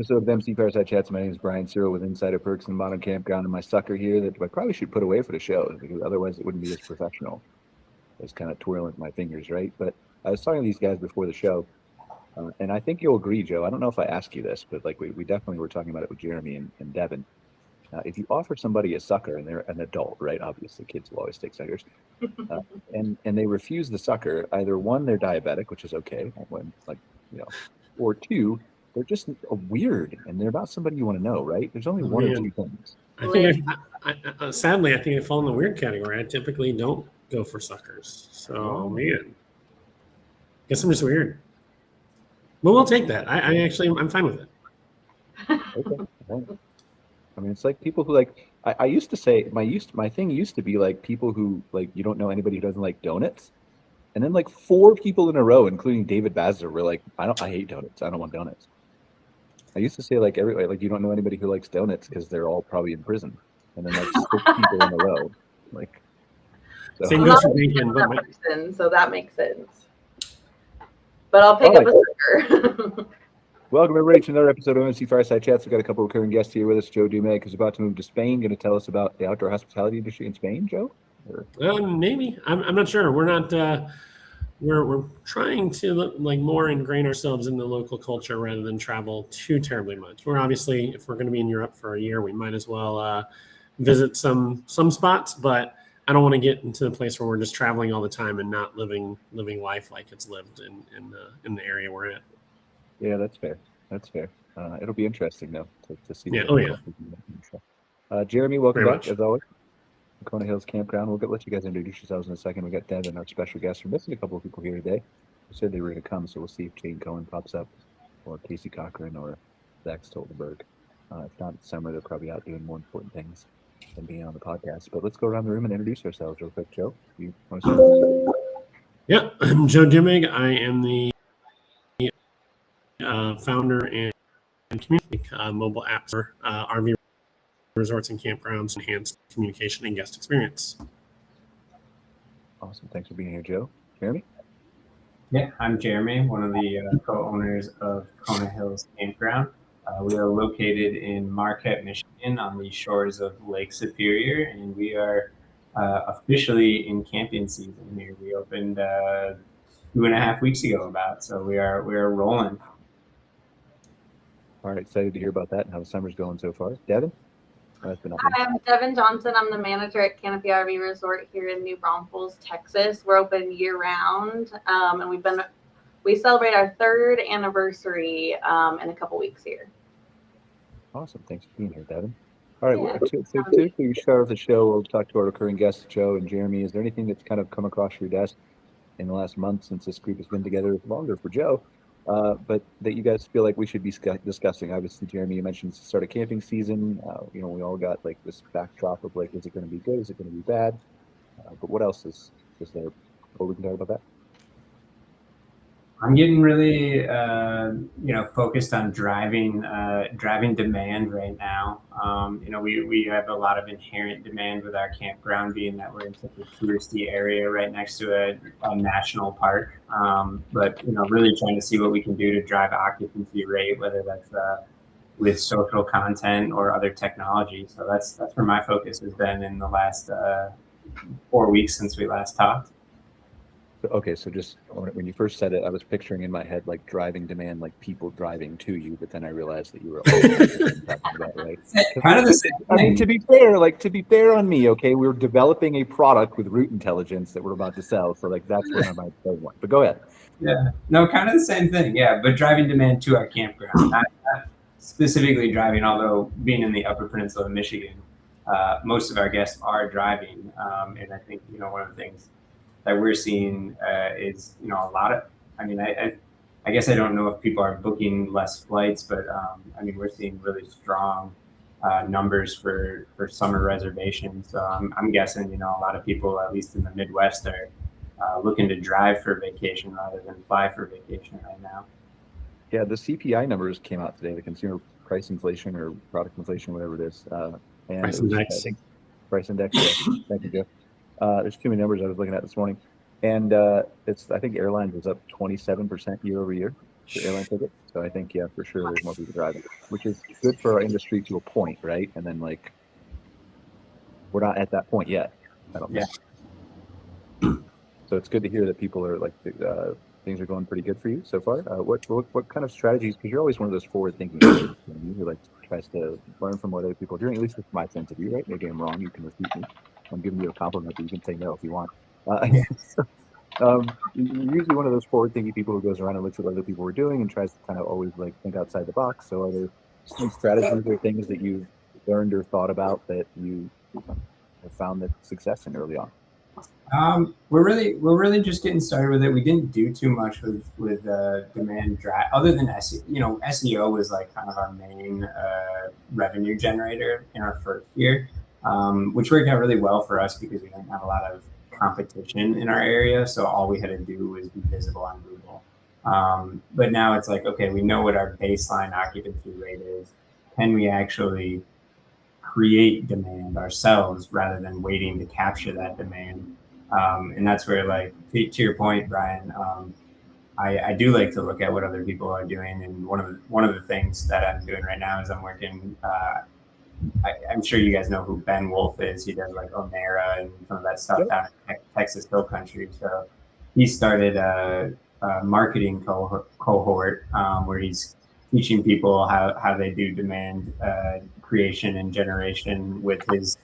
episode of MC Fireside Chats. My name is Brian Searl with Insider Perks and Modern Campground, and my sucker here that I probably should put away for the show because otherwise it wouldn't be as professional. I was kind of twirling my fingers, right? But I was talking to these guys before the show, and I think you'll agree, Joe. I don't know if I asked you this, but like we definitely were talking about it with Jeremy and Devyn. If you offer somebody a sucker and they're an adult, right? Obviously, kids will always take suckers, and they refuse the sucker. Either one, they're diabetic, which is okay, when or two, they're just weird and they're not somebody you want to know, right? There's only one or two things. I think sadly, I think I fall in the weird category. I typically don't go for suckers. So, man, guess I'm just weird. But we'll take that. I'm fine with it. Okay. I mean, it's like people who like. I used to say my thing used to be like people who like you don't know anybody who doesn't like donuts, and then like 4 people in a row, including David Bazzer, were like, I hate donuts. I don't want donuts. I used to say like everybody like you don't know anybody who likes donuts because they're all probably in prison, and then like 6 people in a row, like. So. I'm not that person, so that makes sense. But I'll pick up a sucker. Welcome everybody to another episode of MC Fireside Chats. We've got a couple of recurring guests here with us. Joe Dumag is about to move to Spain. Going to tell us about the outdoor hospitality industry in Spain, Joe? Maybe. I'm not sure. We're not. We're trying to more ingrain ourselves in the local culture rather than travel too terribly much. We're obviously, if we're going to be in Europe for a year, we might as well visit some spots. But I don't want to get into the place where we're just traveling all the time and not living life like it's lived in the area we're at. Yeah, that's fair. It'll be interesting though to see. Yeah. Jeremy, welcome back as always. Cochran Hills Campground. We'll let you guys introduce yourselves in a second. We got Devyn, our special guest. We're missing a couple of people here today who said they were going to come, so we'll see if Jayne Cohen pops up, or Casey Cochran, or Zach Stoltenberg. If not, it's summer. They're probably out doing more important things than being on the podcast. But let's go around the room and introduce ourselves real quick. Joe, you want to start? Yeah, I'm Joe Dumag. I am the founder and community mobile apps for RV resorts and campgrounds, enhanced communication and guest experience. Awesome. Thanks for being here, Joe. Jeremy? Yeah, I'm Jeremy, one of the co-owners of Cochran Hills Campground. We are located in Marquette, Michigan, on the shores of Lake Superior, and we are officially in camping season here. We opened 2.5 weeks ago about, so we are rolling. All right, excited to hear about that and how the summer's going so far. Devyn? Hi, I'm Devyn Johnson. I'm the manager at Canopy RV Resort here in New Braunfels, Texas. We're open year-round, and we celebrate our 3rd anniversary in a couple weeks here. Awesome. Thanks for being here, Devyn. All right, so typically we start off the show, we'll talk to our recurring guests, Joe and Jeremy. Is there anything that's kind of come across your desk in the last month since this group has been together longer for Joe, but that you guys feel like we should be discussing? Obviously, Jeremy, you mentioned the start of camping season. We all got like this backdrop of like, is it going to be good? Is it going to be bad? But what else is there? Well, we can talk about that. I'm getting really, focused on driving demand right now. We have a lot of inherent demand with our campground, being that we're in such a touristy area right next to a national park. But really trying to see what we can do to drive occupancy rate, whether that's with social content or other technology. So that's where my focus has been in the last 4 weeks since we last talked. Okay, so just when you first said it, I was picturing in my head like driving demand, like people driving to you, but then I realized that you were talking about, right? Kind of the same thing. I mean, to be fair on me, okay, we're developing a product with route intelligence that we're about to sell, so like that's where I might say one. But go ahead. Yeah, no, kind of the same thing. Yeah, but driving demand to our campground, not specifically driving. Although being in the Upper Peninsula of Michigan, most of our guests are driving, and I think one of the things that we're seeing is a lot of. I mean, I guess I don't know if people are booking less flights, but we're seeing really strong numbers for summer reservations. So I'm guessing a lot of people, at least in the Midwest, are looking to drive for vacation rather than fly for vacation right now. Yeah, the CPI numbers came out today, the consumer price inflation or product inflation, whatever it is. And price index. I think price index. Yeah. Thank you, Jeff. There's too many numbers I was looking at this morning, and I think airlines was up 27% year over year. for airline tickets. So I think, yeah, for sure, there's more people driving, which is good for our industry to a point, right? And then like, we're not at that point yet, I don't think. So it's good to hear that people are like, things are going pretty good for you so far. What kind of strategies? Because you're always one of those forward-thinking people who like tries to learn from what other people are doing. At least that's my sense of you, right? Maybe I'm wrong. You can refute me. I'm giving you a compliment, but you can say no if you want. You're usually one of those forward-thinking people who goes around and looks at what other people are doing and tries to kind of always like think outside the box. So are there some strategies or things that you've learned or thought about that you have found that success in early on? We're really just getting started with it. We didn't do too much with demand drive, other than SEO. You know, SEO was like kind of our main revenue generator in our first year, which worked out really well for us because we didn't have a lot of competition in our area. So all we had to do was be visible on Google. But now it's like, okay, we know what our baseline occupancy rate is. Can we actually create demand ourselves rather than waiting to capture that demand? And that's where, like, to your point, Brian, I do like to look at what other people are doing. And one of the things that I'm doing right now is I'm working. I'm sure you guys know who Ben Wolf is. He does like Onera and some of that stuff down in Texas Hill Country. So he started a marketing cohort where he's teaching people how they do demand creation and generation with his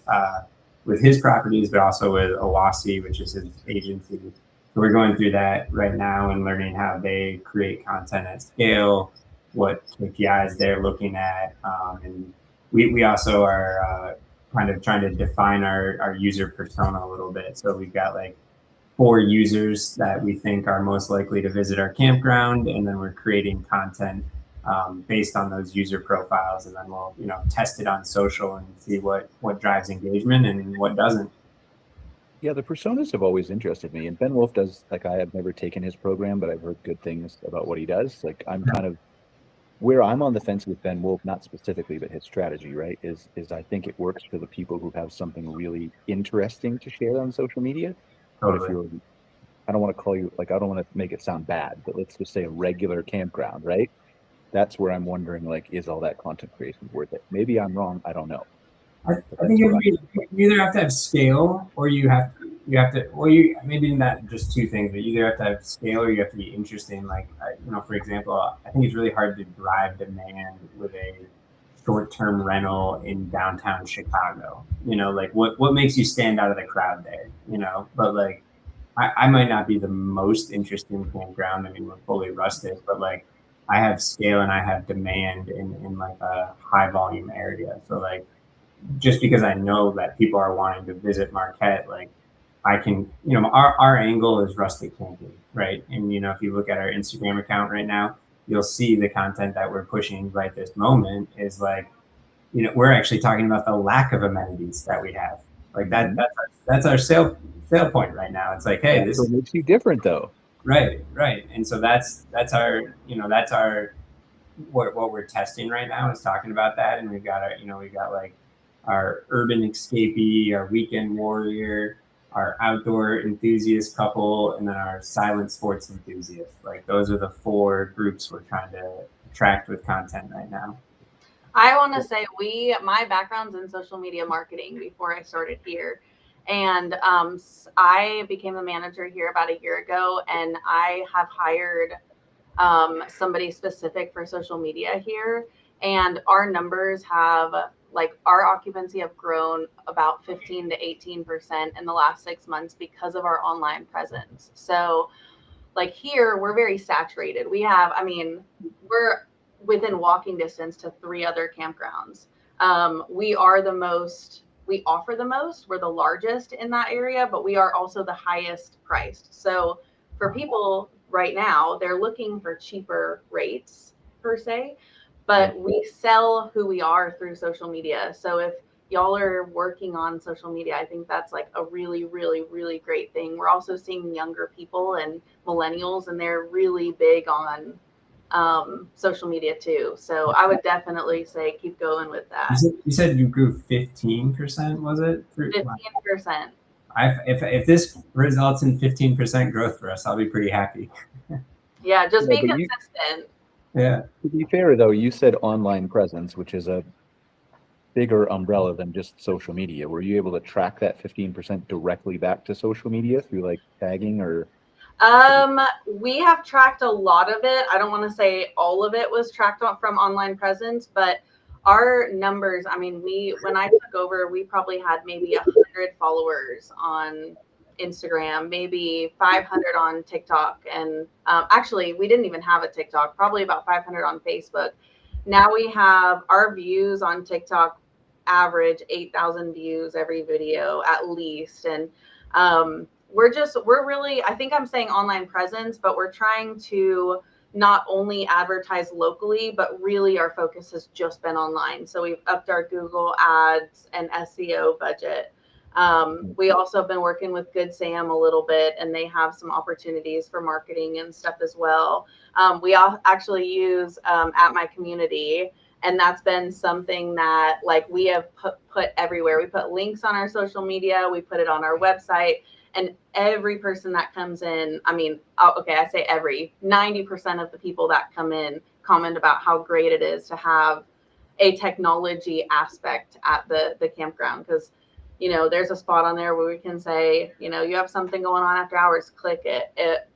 properties, but also with Owasi, which is his agency. So we're going through that right now and learning how they create content at scale, what KPIs they're looking at, and we also are kind of trying to define our user persona a little bit. So we've got like 4 users that we think are most likely to visit our campground, and then we're creating content based on those user profiles, and then we'll test it on social and see what drives engagement and what doesn't. Yeah, the personas have always interested me, and Ben Wolf does, like, I have never taken his program, but I've heard good things about what he does. Like, I'm kind of where I'm on the fence with Ben Wolf, not specifically, but his strategy, right, is I think it works for the people who have something really interesting to share on social media. But if you're, I don't want to call you, like, I don't want to make it sound bad, but let's just say a regular campground, right? That's where I'm wondering, like, is all that content creation worth it? Maybe I'm wrong. I don't know. I think you either have to have scale, or you have to, well, you maybe not just two things, but you either have to have scale or you have to be interesting. Like, for example, I think it's really hard to drive demand with a short-term rental in downtown Chicago. Like what makes you stand out of the crowd there? But like, I might not be the most interesting campground. I mean, we're fully rustic, but like, I have scale and I have demand in like a high volume area. So like, just because I know that people are wanting to visit Marquette, like I can, our angle is rustic camping, right? And, if you look at our Instagram account right now, you'll see the content that we're pushing right this moment is like, we're actually talking about the lack of amenities that we have. Like that's our sale point right now. It's like, hey, this makes you different though. Right. And so that's our, what we're testing right now is talking about that. And we've got like our urban escapee, our weekend warrior, our outdoor enthusiast couple, and then our silent sports enthusiast. Like those are the 4 groups we're trying to attract with content right now. I want to say my background's in social media marketing before I started here. And I became a manager here about a year ago, and I have hired somebody specific for social media here. And our numbers have, like, our occupancy have grown about 15 to 18% in the last 6 months because of our online presence. So like here, we're very saturated. We're within walking distance to 3 other campgrounds. We offer the most, we're the largest in that area, but we are also the highest priced. So for people right now, they're looking for cheaper rates per se, but we sell who we are through social media. So if y'all are working on social media, I think that's like a really, really, really great thing. We're also seeing younger people and millennials, and they're really big on social media too. So I would definitely say keep going with that. You said you grew 15%, was it? 15%. If this results in 15% growth for us, I'll be pretty happy. Yeah, just be consistent. Yeah. To be fair, though, you said online presence, which is a bigger umbrella than just social media. Were you able to track that 15% directly back to social media through like tagging or? We have tracked a lot of it. I don't want to say all of it was tracked from online presence, but our numbers, I mean, when I took over, we probably had maybe 100 followers on Instagram, maybe 500 on TikTok. And actually, we didn't even have a TikTok, probably about 500 on Facebook. Now we have our views on TikTok average 8,000 views every video at least. And we're really, I think I'm saying online presence, but we're trying to not only advertise locally, but really our focus has just been online. So we've upped our Google ads and SEO budget. We also have been working with Good Sam a little bit, and they have some opportunities for marketing and stuff as well. We all actually use At My Community, and that's been something that like we have put everywhere. We put links on our social media, we put it on our website, and every person that comes in, I mean, okay, I say 90% of the people that come in comment about how great it is to have a technology aspect at the campground. Because, you know, there's a spot on there where we can say, you know, you have something going on after hours, click it,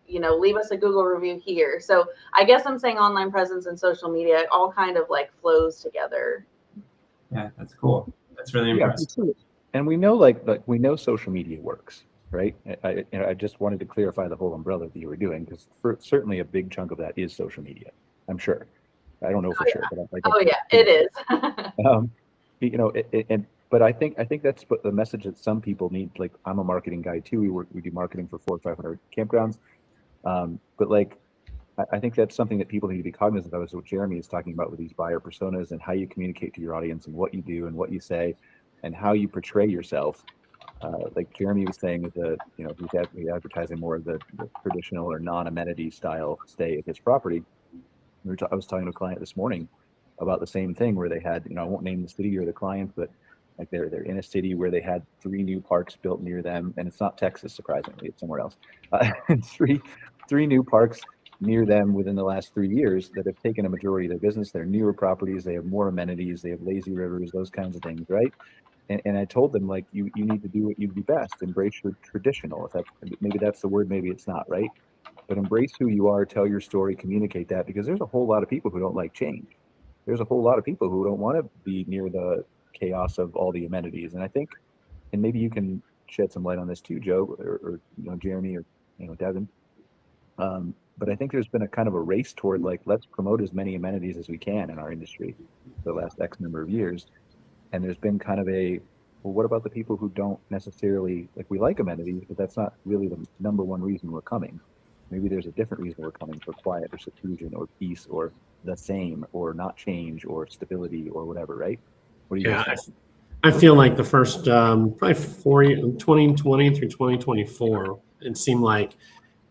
you know, leave us a Google review here. So I guess I'm saying online presence and social media, it all kind of like flows together. Yeah, that's cool. That's really impressive. Yeah, and we know like we know social media works. Right. I just wanted to clarify the whole umbrella that you were doing, because certainly a big chunk of that is social media. I'm sure. I don't know for sure, but it is. You know, but I think that's the message that some people need. Like, I'm a marketing guy too. We do marketing for 400 or 500 campgrounds. But like, I think that's something that people need to be cognizant of, is what Jeremy is talking about with these buyer personas and how you communicate to your audience and what you do and what you say and how you portray yourself. Like Jeremy was saying, that you know, he's advertising more of the traditional or non-amenity style stay at his property. I was talking to a client this morning about the same thing, where they had, you know, I won't name the city or the client, but like they're in a city where they had 3 new parks built near them, and it's not Texas, surprisingly, it's somewhere else. Three new parks near them within the last 3 years that have taken a majority of their business. They're newer properties, they have more amenities, they have lazy rivers, those kinds of things, right? And I told them, like, you need to do what you do best. Embrace your traditional. If maybe that's the word, maybe it's not, right? But embrace who you are, tell your story, communicate that, because there's a whole lot of people who don't like change. There's a whole lot of people who don't want to be near the chaos of all the amenities. And I think, and maybe you can shed some light on this too, Joe, or you know, Jeremy, or you know, Devyn. But I think there's been a kind of a race toward, like, let's promote as many amenities as we can in our industry for the last X number of years. And there's been kind of well, what about the people who don't necessarily, like, we like amenities, but that's not really the number one reason we're coming. Maybe there's a different reason we're coming, for quiet or seclusion or peace or the same or not change or stability or whatever, right? What do you guys think? I feel like the first probably 2020 through 2024, it seemed like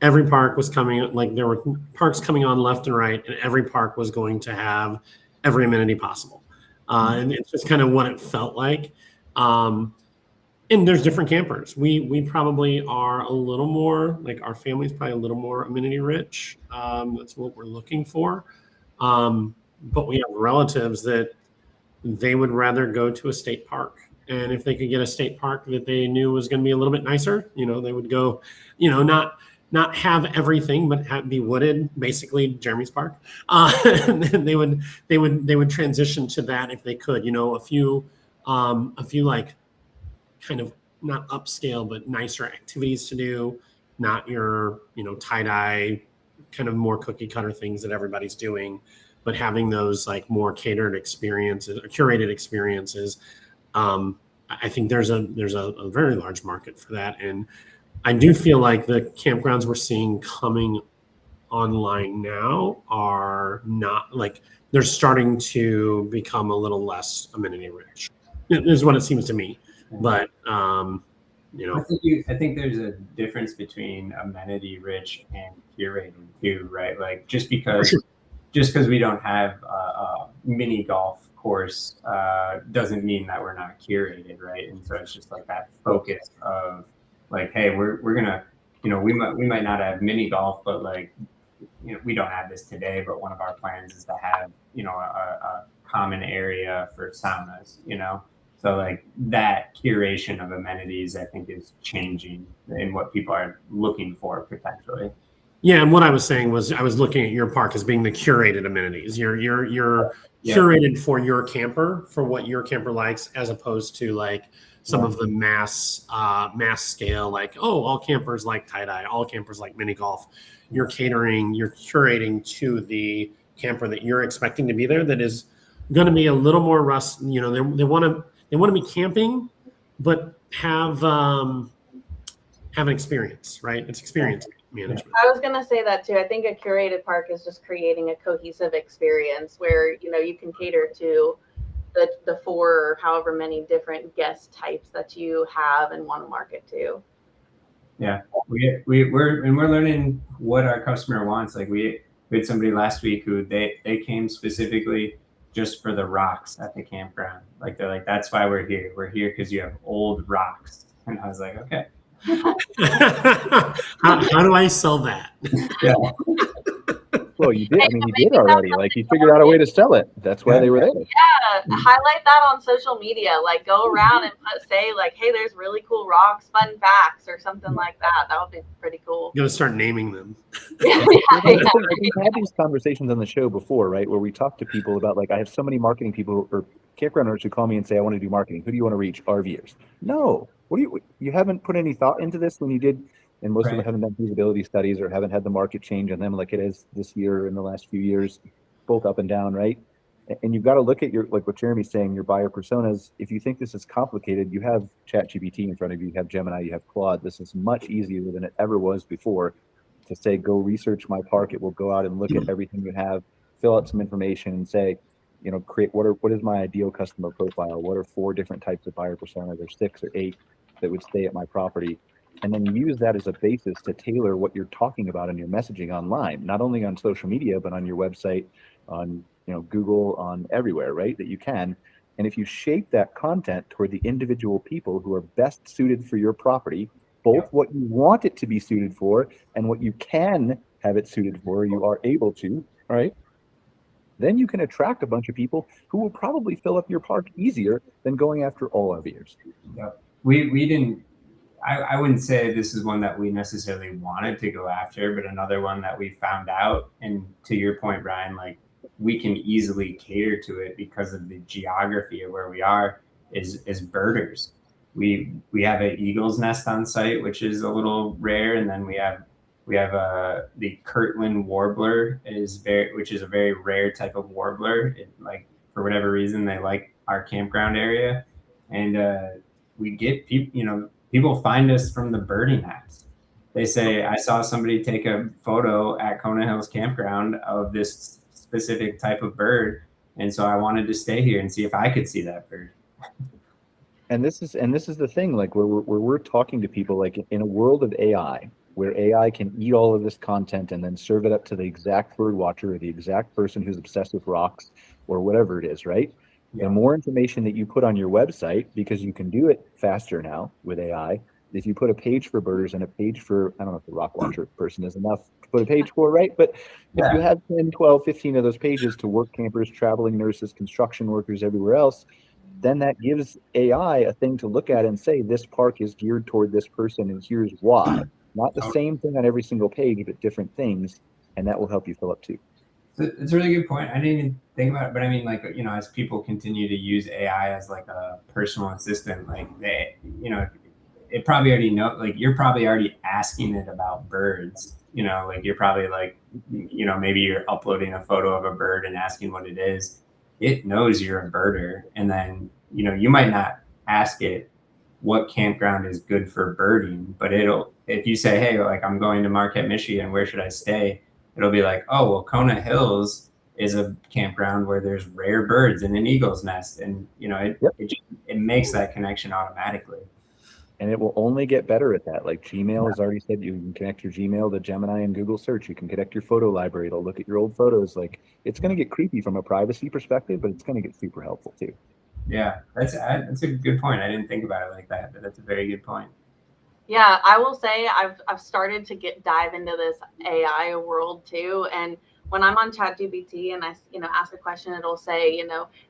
every park was coming, like there were parks coming on left and right, and every park was going to have every amenity possible. And it's just kind of what it felt like. And there's different campers. We probably are a little more, like, our family's probably a little more amenity rich. That's what we're looking for. But we have relatives that they would rather go to a state park. And if they could get a state park that they knew was going to be a little bit nicer, you know, they would go, you know, not have everything, but be wooded, basically Jeremy's park. And then they would transition to that if they could. You know, a few like kind of not upscale but nicer activities to do, not your, you know, tie-dye kind of more cookie cutter things that everybody's doing, but having those like more catered experiences or curated experiences. I think there's a very large market for that, and I do feel like the campgrounds we're seeing coming online now are not, like, they're starting to become a little less amenity rich. Is what it seems to me. But you know, I think there's a difference between amenity rich and curated too, right? Like, just because we don't have a mini golf course doesn't mean that we're not curated, right? And so it's just like that focus of, like, hey, we're gonna, you know, we might not have mini golf, but, like, you we don't have this today, but one of our plans is to have, a common area for saunas, So like that curation of amenities, I think, is changing in what people are looking for potentially. Yeah, and what I was saying was I was looking at your park as being the curated amenities. You're curated for your camper, for what your camper likes, as opposed to like some of the mass scale, like, oh, all campers like tie-dye, all campers like mini golf. You're curating to the camper that you're expecting to be there, that is going to be a little more rust. They want to be camping, but have an experience, right? It's experience management. I was gonna say that too. I think a curated park is just creating a cohesive experience where you can cater to the 4 or however many different guest types that you have and want to market to. Yeah, we're learning what our customer wants. Like we had somebody last week who they came specifically just for the rocks at the campground. Like they're like, that's why we're here. We're here because you have old rocks. And I was like, okay. How do I sell that? Yeah. Well, you did. I mean, you did already. Like, you figured out a way to sell it. That's why they were there. Yeah, highlight that on social media. Like, go around and say, like, hey, there's really cool rocks, fun facts, or something like that. That would be pretty cool. You're gonna start naming them. We've had these conversations on the show before, right? Where we talk to people about, like, I have so many marketing people or campground owners who call me and say, I want to do marketing. Who do you want to reach? RVers. No. You haven't put any thought into this when you did, and most of them haven't done feasibility studies or haven't had the market change on them like it is this year in the last few years, both up and down, right? And you've got to look at like what Jeremy's saying, your buyer personas. If you think this is complicated, you have ChatGPT in front of you, you have Gemini, you have Claude. This is much easier than it ever was before to say, go research my park. It will go out and look at everything you have, fill out some information and say, create what is my ideal customer profile? What are 4 different types of buyer personas, or 6 or 8 that would stay at my property? And then use that as a basis to tailor what you're talking about in your messaging online, not only on social media, but on your website, on Google, on everywhere, right? That you can. And if you shape that content toward the individual people who are best suited for your property, both what you want it to be suited for and what you can have it suited for, you are able to, right? Then you can attract a bunch of people who will probably fill up your park easier than going after all RVers. Yeah. We didn't, I wouldn't say this is one that we necessarily wanted to go after, but another one that we found out, and to your point, Brian, like we can easily cater to it because of the geography of where we are, is birders. We have an eagle's nest on site, which is a little rare, and then we have the Kirtland warbler which is a very rare type of warbler. Like for whatever reason, they like our campground area, and we get people find us from the birding apps. They say, I saw somebody take a photo at Kona Hills Campground of this specific type of bird, and so I wanted to stay here and see if I could see that bird. And this is the thing, like where we're talking to people, like in a world of AI, where AI can eat all of this content and then serve it up to the exact bird watcher or the exact person who's obsessed with rocks or whatever it is, right? Yeah. The more information that you put on your website, because you can do it faster now with AI, if you put a page for birders and a page for, I don't know if the rock watcher person is enough to put a page for, right? But if you have 10, 12, 15 of those pages to work campers, traveling nurses, construction workers, everywhere else, then that gives AI a thing to look at and say, this park is geared toward this person and here's why. Not the same thing on every single page, but different things, and that will help you fill up too. It's a really good point. I didn't even think about it, but I mean, like, as people continue to use AI as like a personal assistant, like it probably already like you're probably already asking it about birds, like you're probably like, maybe you're uploading a photo of a bird and asking what it is. It knows you're a birder. And then, you might not ask it what campground is good for birding, but if you say, hey, like I'm going to Marquette, Michigan, where should I stay? It'll be like, oh, well, Kona Hills is a campground where there's rare birds and an eagle's nest. And, it makes that connection automatically. And it will only get better at that. Like Gmail has already said, you can connect your Gmail to Gemini and Google search. You can connect your photo library. It'll look at your old photos. Like it's going to get creepy from a privacy perspective, but it's going to get super helpful too. Yeah, that's a good point. I didn't think about it like that, but that's a very good point. Yeah, I will say I've started to dive into this AI world too. And when I'm on ChatGPT and I ask a question, it'll say,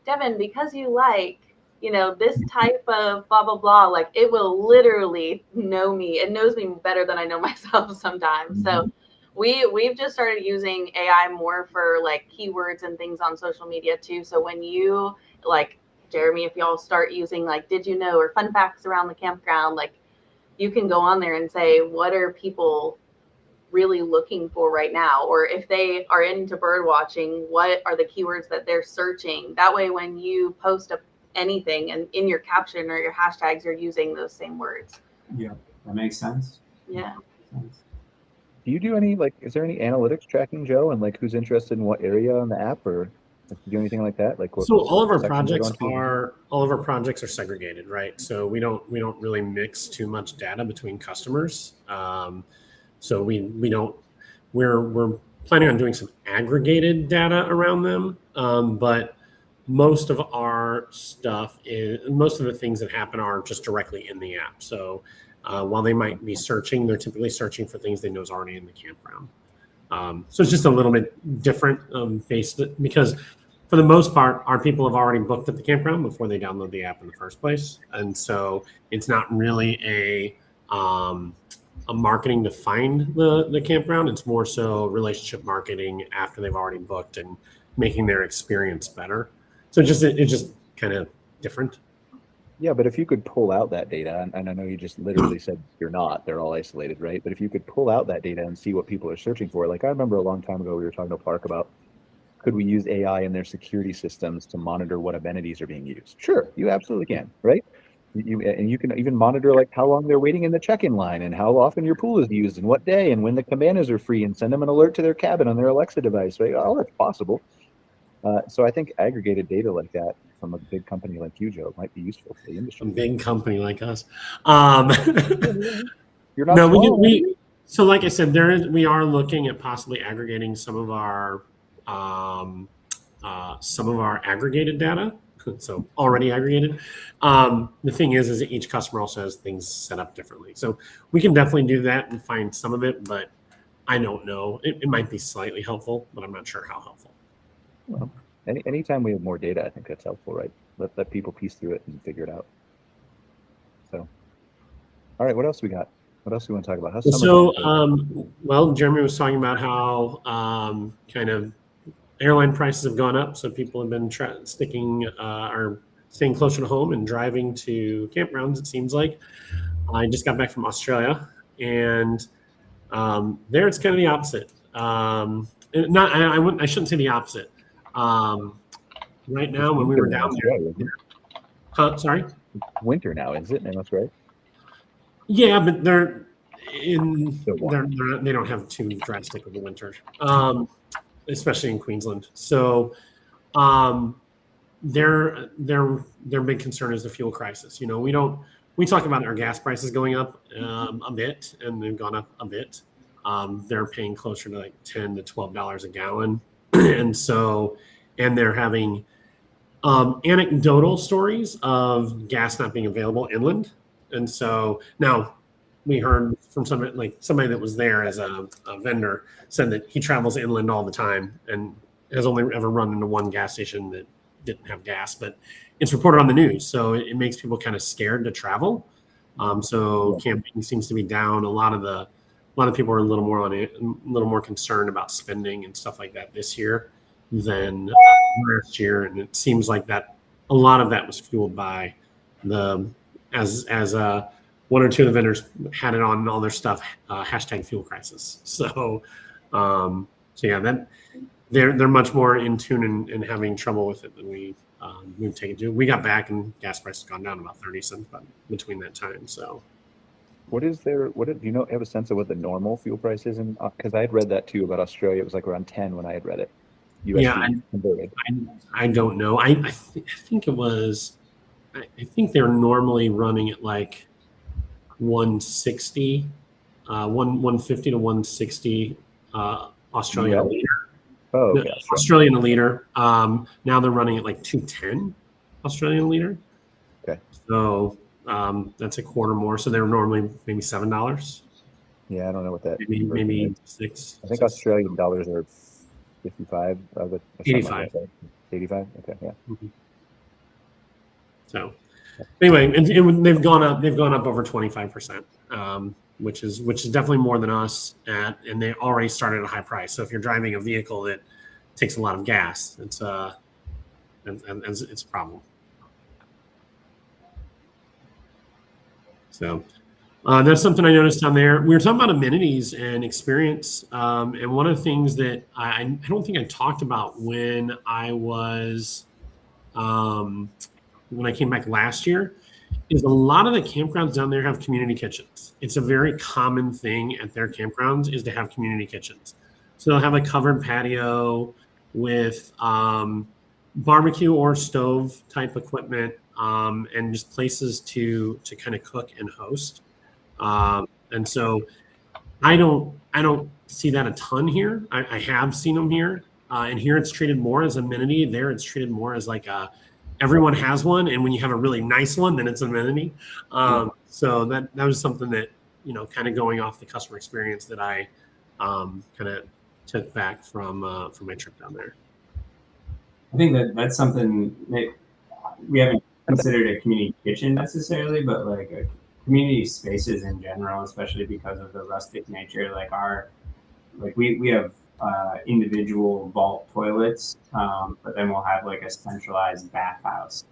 Devyn, because you like, this type of blah blah blah, like it will literally know me. It knows me better than I know myself sometimes. So we've just started using AI more for like keywords and things on social media too. So when you like Jeremy, if y'all start using like did you know or fun facts around the campground, like you can go on there and say, what are people really looking for right now? Or if they are into bird watching, what are the keywords that they're searching? That way, when you post anything and in your caption or your hashtags, you're using those same words. Yeah, that makes sense. Yeah. Do you do any, like, is there any analytics tracking, Joe, and like who's interested in what area on the app, or like, do you do anything like that? Like, what, So all of our sections projects are segregated, right? So we don't really mix too much data between customers. So we're planning on doing some aggregated data around them, but most of the things that happen are just directly in the app. So while they might be searching, they're typically searching for things they know is already in the campground. So it's just a little bit different because for the most part, our people have already booked at the campground before they download the app in the first place. And so it's not really a marketing to find the campground. It's more so relationship marketing after they've already booked and making their experience better. So it's just kind of different. Yeah, but if you could pull out that data, and I know you just literally said they're all isolated, right? But if you could pull out that data and see what people are searching for, like I remember a long time ago, we were talking to Park about, could we use AI in their security systems to monitor what amenities are being used? Sure, you absolutely can, right? And you can even monitor like how long they're waiting in the check-in line and how often your pool is used and what day and when the cabanas are free and send them an alert to their cabin on their Alexa device, right? All that's possible. So I think aggregated data like that from a big company like you, Joe, might be useful for the industry. A big company like us. You're not no, small. So like I said, we are looking at possibly aggregating some of our aggregated data. So already aggregated. The thing is that each customer also has things set up differently. So we can definitely do that and find some of it, but I don't know. It might be slightly helpful, but I'm not sure how helpful. Well, anytime we have more data, I think that's helpful, right? Let people piece through it and figure it out. So, all right, what else we got? What else do we want to talk about? How's summer going? Well, Jeremy was talking about how kind of airline prices have gone up, so people have been staying closer to home and driving to campgrounds. It seems like I just got back from Australia, and there it's kind of the opposite. I shouldn't say the opposite. Right now, when we were down there, sorry, winter now, is it? That's right. Yeah, but they don't have too drastic of a winter, especially in Queensland. So their big concern is the fuel crisis. We talk about our gas prices going up a bit, and they've gone up a bit. They're paying closer to like $10 to $12 a gallon, and they're having anecdotal stories of gas not being available inland. And so now we heard from somebody that was there as a vendor said that he travels inland all the time and has only ever run into one gas station that didn't have gas, but it's reported on the news. So it makes people kind of scared to travel. Camping seems to be down. A lot of people are a little more concerned about spending and stuff like that this year than last year. And it seems like that a lot of that was fueled by as one or two of the vendors had it on all their stuff, hashtag fuel crisis. So yeah, they're much more in tune and having trouble with it than we've taken to. We got back and gas prices gone down about 30 cents between that time. So do you have a sense of what the normal fuel price is? Because I had read that too about Australia. It was like around 10 when I had read it. USD converted. I don't know. I think it was. I think they're normally running at like 160, 150 to 160 Australian a liter. Oh, okay. Australian a liter. Now they're running at like 210 Australian a liter. Okay. So That's a quarter more. So they were normally maybe $7. Yeah, I don't know what that. Maybe is. six. I think Australian dollars are 55. Or something 85. Like that, right? 85. Okay, yeah. Mm-hmm. So anyway, and they've gone up. They've gone up over 25%, which is definitely more than us and they already started at a high price. So if you're driving a vehicle that takes a lot of gas, it's a problem. So that's something I noticed down there. We were talking about amenities and experience, and one of the things that I don't think I talked about when I was when I came back last year is a lot of the campgrounds down there have community kitchens. It's a very common thing at their campgrounds is to have community kitchens. So they'll have a covered patio with barbecue or stove type equipment and just places to kind of cook and host. And so I don't see that a ton here. I have seen them here, and here it's treated more as amenity. There it's treated more as like everyone has one, and when you have a really nice one, then it's an amenity. So that was something that kind of going off the customer experience that I kind of took back from my trip down there. I think that's something that we haven't considered a community kitchen necessarily, but like community spaces in general, especially because of the rustic nature. We have individual vault toilets, but then we'll have like a centralized bathhouse,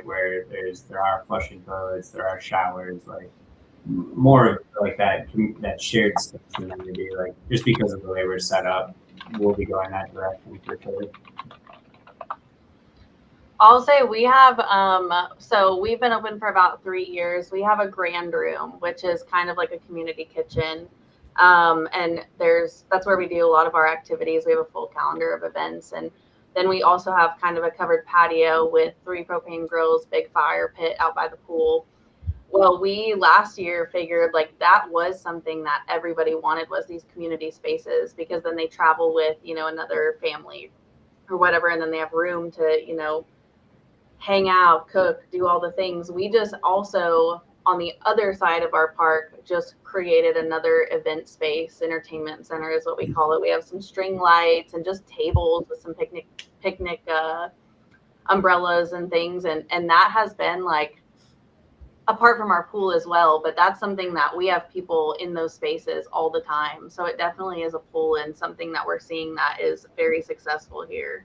where there are flushing toilets, there are showers, like more of like that shared space community. Like just because of the way we're set up, we'll be going that direction for sure. I'll say we have, so we've been open for about 3 years. We have a grand room, which is kind of like a community kitchen. And that's where we do a lot of our activities. We have a full calendar of events. And then we also have kind of a covered patio with 3 propane grills, big fire pit out by the pool. Well, we last year figured like that was something that everybody wanted was these community spaces, because then they travel with, another family or whatever. And then they have room to, hang out, cook, do all the things. We just also, on the other side of our park, just created another event space. Entertainment center is what we call it. We have some string lights and just tables with some picnic umbrellas and things. And that has been like, apart from our pool as well, but that's something that we have people in those spaces all the time. So it definitely is a pull and something that we're seeing that is very successful here.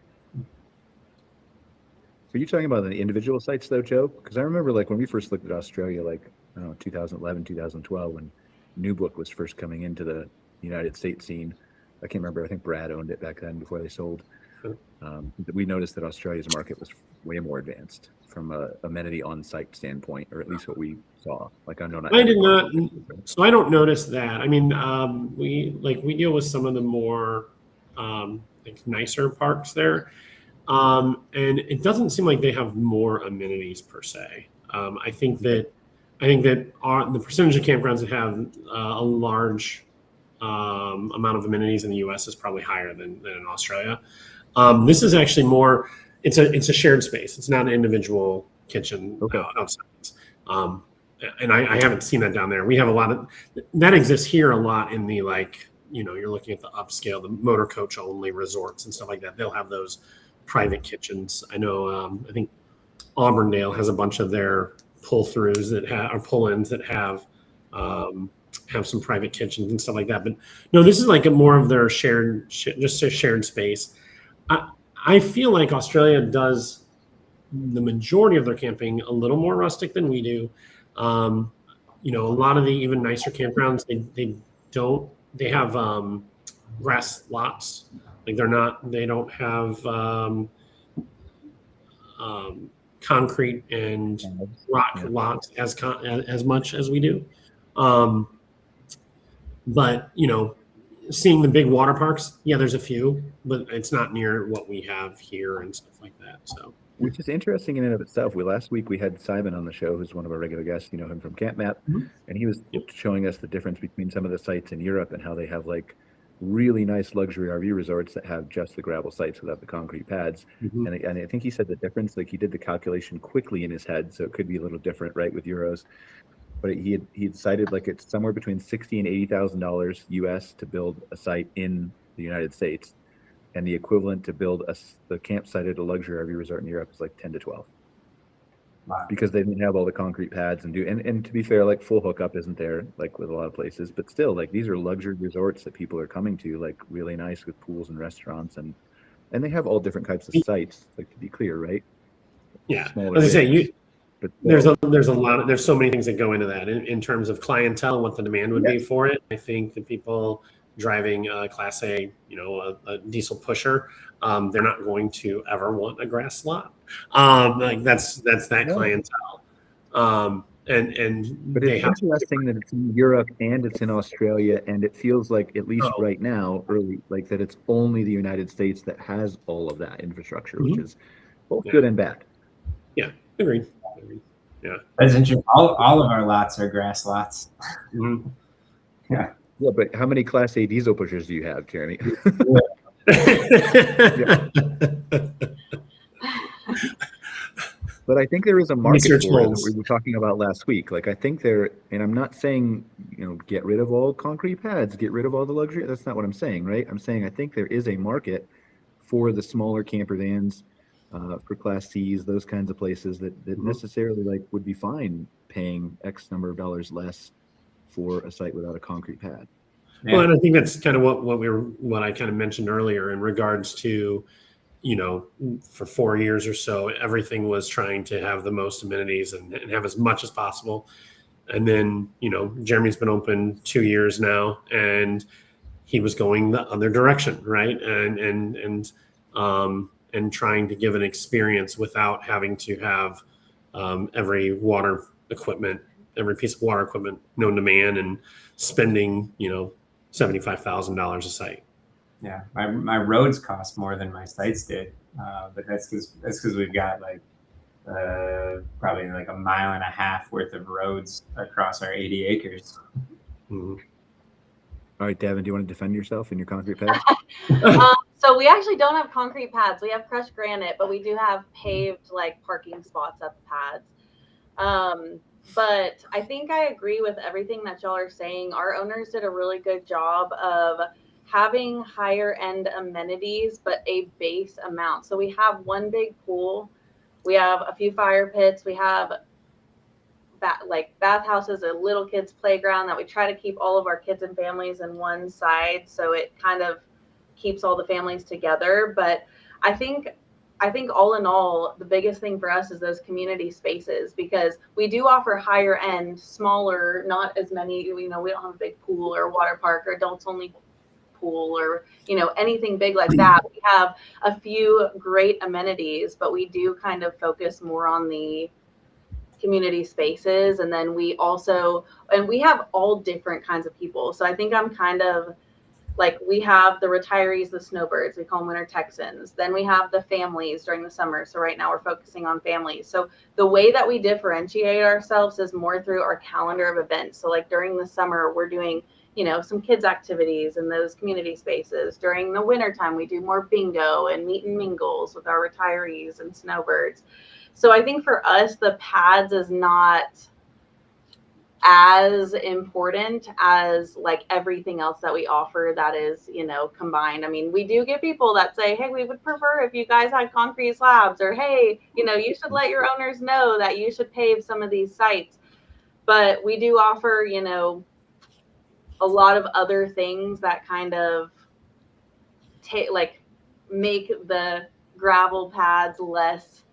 Are you talking about the individual sites though, Joe? Because I remember like when we first looked at Australia, like, I don't know, 2011, 2012, when New Book was first coming into the United States scene. I can't remember. I think Brad owned it back then before they sold. We noticed that Australia's market was way more advanced from a amenity on-site standpoint, or at least what we saw. Like I did not. So I don't notice that. I mean, we deal with some of the more like nicer parks there. And it doesn't seem like they have more amenities per se. I think that the percentage of campgrounds that have a large amount of amenities in the U.S. is probably higher than in Australia. This is actually more. It's a shared space. It's not an individual kitchen outside. And I haven't seen that down there. We have a lot of that exists here a lot in the you're looking at the upscale, the motor coach only resorts and stuff like that. They'll have those private kitchens. I know. I think Auburndale has a bunch of their pull-throughs or pull-ins that have some private kitchens and stuff like that. But no, this is like a more of their just a shared space. I feel like Australia does the majority of their camping a little more rustic than we do. A lot of the even nicer campgrounds they have grass lots. Like they don't have concrete and rock lots as much as we do. But seeing the big water parks, yeah, there's a few, but it's not near what we have here and stuff like that. So, which is interesting in and of itself. Last week we had Simon on the show, who's one of our regular guests. You know him from Camp Map, and he was showing us the difference between some of the sites in Europe and how they have really nice luxury RV resorts that have just the gravel sites without the concrete pads. Mhm. And I think he said the difference, like he did the calculation quickly in his head, so it could be a little different, right, with euros. But he cited like it's somewhere between $60,000 and $80,000 US to build a site in the United States, and the equivalent to build the campsite at a luxury RV resort in Europe is like 10 to 12. Wow. Because they didn't have all the concrete pads and to be fair, like full hookup isn't there like with a lot of places, but still, like these are luxury resorts that people are coming to, like really nice with pools and restaurants, and they have all different types of sites, like to be clear, right? Yeah, Smaller as I say, rigs, but there's a lot, there's so many things that go into that in terms of clientele and what the demand would be for it. I think the people driving a Class A, a diesel pusher, they're not going to ever want a grass lot. Like that's that clientele. And but they it's have interesting that it's in Europe and it's in Australia, and it feels like, at least right now, early, like that it's only the United States that has all of that infrastructure, which is both good and bad. Yeah, agreed. Yeah, that's interesting. All of our lots are grass lots. Mm-hmm. Yeah. Yeah, but how many Class A diesel pushers do you have, Jeremy? But I think there is a market for it that we were talking about last week. Like I think there, and I'm not saying, get rid of all concrete pads, get rid of all the luxury. That's not what I'm saying, right? I'm saying I think there is a market for the smaller camper vans, for Class Cs, those kinds of places that necessarily like would be fine paying X number of dollars less for a site without a concrete pad. Well, and I think that's kind of what I kind of mentioned earlier in regards to, for 4 years or so, everything was trying to have the most amenities and have as much as possible. And then, Jeremy's been open 2 years now, and he was going the other direction, right? And trying to give an experience without having to have every piece of water equipment known to man and spending, $75,000 a site. Yeah, my roads cost more than my sites did, but that's because we've got like probably like a mile and a half worth of roads across our 80 acres. Mm-hmm. All right, Devyn, do you want to defend yourself in your concrete pads? So we actually don't have concrete pads. We have crushed granite, but we do have paved like parking spots at the pads. But I think I agree with everything that y'all are saying. Our owners did a really good job of having higher end amenities, but a base amount. So we have one big pool. We have a few fire pits. We have bathhouses, a little kids playground that we try to keep all of our kids and families in one side. So it kind of keeps all the families together. But I think all in all, the biggest thing for us is those community spaces, because we do offer higher end, smaller, not as many, we don't have a big pool or water park or adults only pool or, anything big like that. We have a few great amenities, but we do kind of focus more on the community spaces. And then we have all different kinds of people. So I think I'm kind of like, we have the retirees, the snowbirds, we call them winter Texans. Then we have the families during the summer. So right now we're focusing on families. So the way that we differentiate ourselves is more through our calendar of events. So like during the summer, we're doing, some kids activities in those community spaces. During the winter time, we do more bingo and meet and mingles with our retirees and snowbirds. So I think for us, the pads is not as important as like everything else that we offer that is, combined. I mean, we do get people that say, hey, we would prefer if you guys had concrete slabs, or, hey, you should let your owners know that you should pave some of these sites. But we do offer, a lot of other things that kind of make the gravel pads less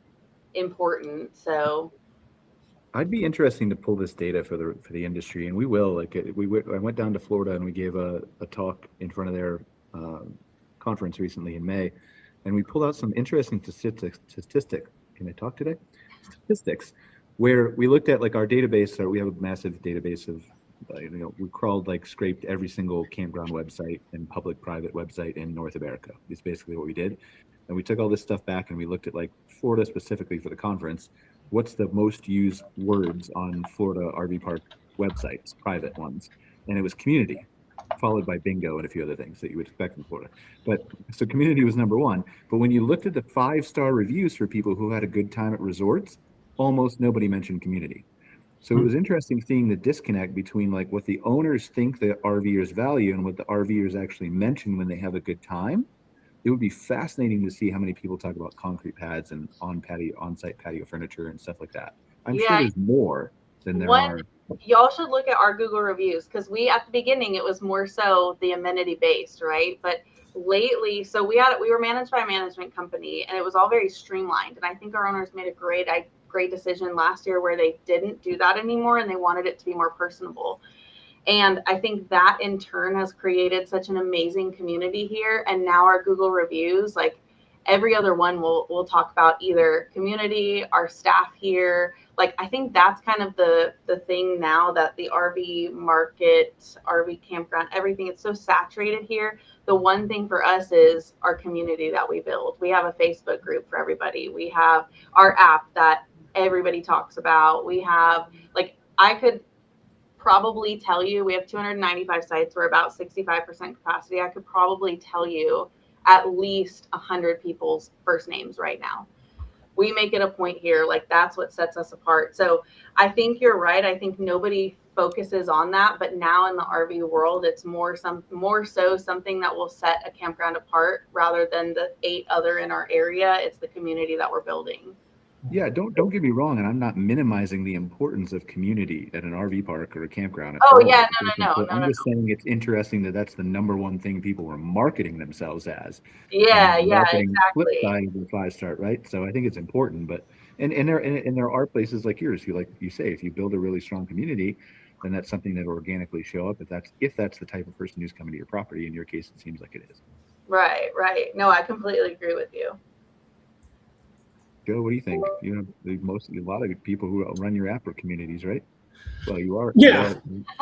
important. So I'd be interesting to pull this data for the industry, and we will. I went down to Florida and we gave a talk in front of their conference recently in May, and we pulled out some interesting statistics. Can I talk today? Statistics, where we looked at like our database. We have a massive database of, we scraped every single campground website and public-private website in North America. It's basically what we did, and we took all this stuff back and we looked at like Florida specifically for the conference. What's the most used words on Florida RV park websites, private ones? And it was community. followed by bingo and a few other things that you would expect in Florida. But so community was number one. But when you looked at the 5-star reviews for people who had a good time at resorts, almost nobody mentioned community. So it was interesting seeing the disconnect between like what the owners think the RVers value and what the RVers actually mention when they have a good time. It would be fascinating to see how many people talk about concrete pads and on-site patio furniture and stuff like that. I'm sure there's more than there are. Y'all should look at our Google reviews, because at the beginning it was more so the amenity based, right? But lately, so we were managed by a management company, and it was all very streamlined. And I think our owners made a great decision last year where they didn't do that anymore, and they wanted it to be more personable. And I think that in turn has created such an amazing community here. And now our Google reviews, like every other one will talk about either community, our staff here. Like, I think that's kind of the thing now, that the RV market, RV campground, everything, it's so saturated here. The one thing for us is our community that we build. We have a Facebook group for everybody. We have our app that everybody talks about. We have, like, I could probably tell you, we have 295 sites. We're about 65% capacity. I could probably tell you at least 100 people's first names right now. We make it a point here, like that's what sets us apart. So I think you're right. I think nobody focuses on that, but now in the RV world, it's more so something that will set a campground apart rather than the 8 other in our area. It's the community that we're building. Yeah, don't get me wrong, and I'm not minimizing the importance of community at an RV park or a campground. Oh yeah, no. I'm just saying it's interesting that that's the number one thing people were marketing themselves as. Yeah, exactly. Flip side of the 5-star, right? So I think it's important, but and there are places like yours. You say, if you build a really strong community, then that's something that will organically show up. If that's the type of person who's coming to your property. In your case, it seems like it is. Right. No, I completely agree with you. Joe, what do you think? You know, a lot of people who run your app are communities, right? Well, you are. Yeah.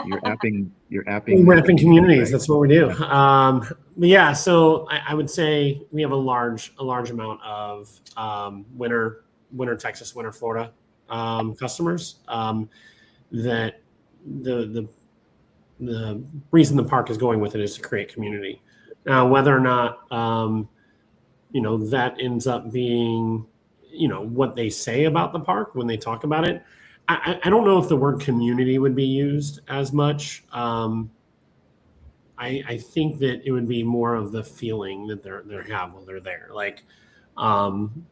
You're apping. We're apping communities. Right? That's what we do. Yeah. So I would say we have a large amount of winter Texas, winter Florida customers. That the reason the park is going with it is to create community. Now, whether or not that ends up being what they say about the park when they talk about it. I don't know if the word community would be used as much. I think that it would be more of the feeling that they have while they're there. Like,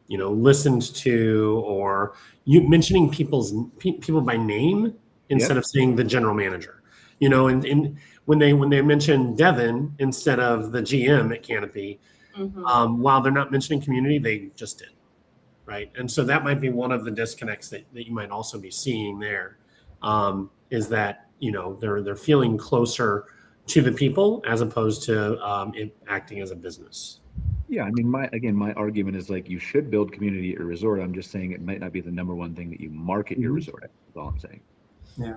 listened to, or you mentioning people by name instead of saying the general manager, and when they mention Devyn instead of the GM at Canopy, while they're not mentioning community, they just did. Right. And so that might be one of the disconnects that you might also be seeing there, is that, they're feeling closer to the people as opposed to acting as a business. Yeah. I mean, my argument is like, you should build community at your resort. I'm just saying it might not be the number one thing that you market your resort at. That's all I'm saying. Yeah.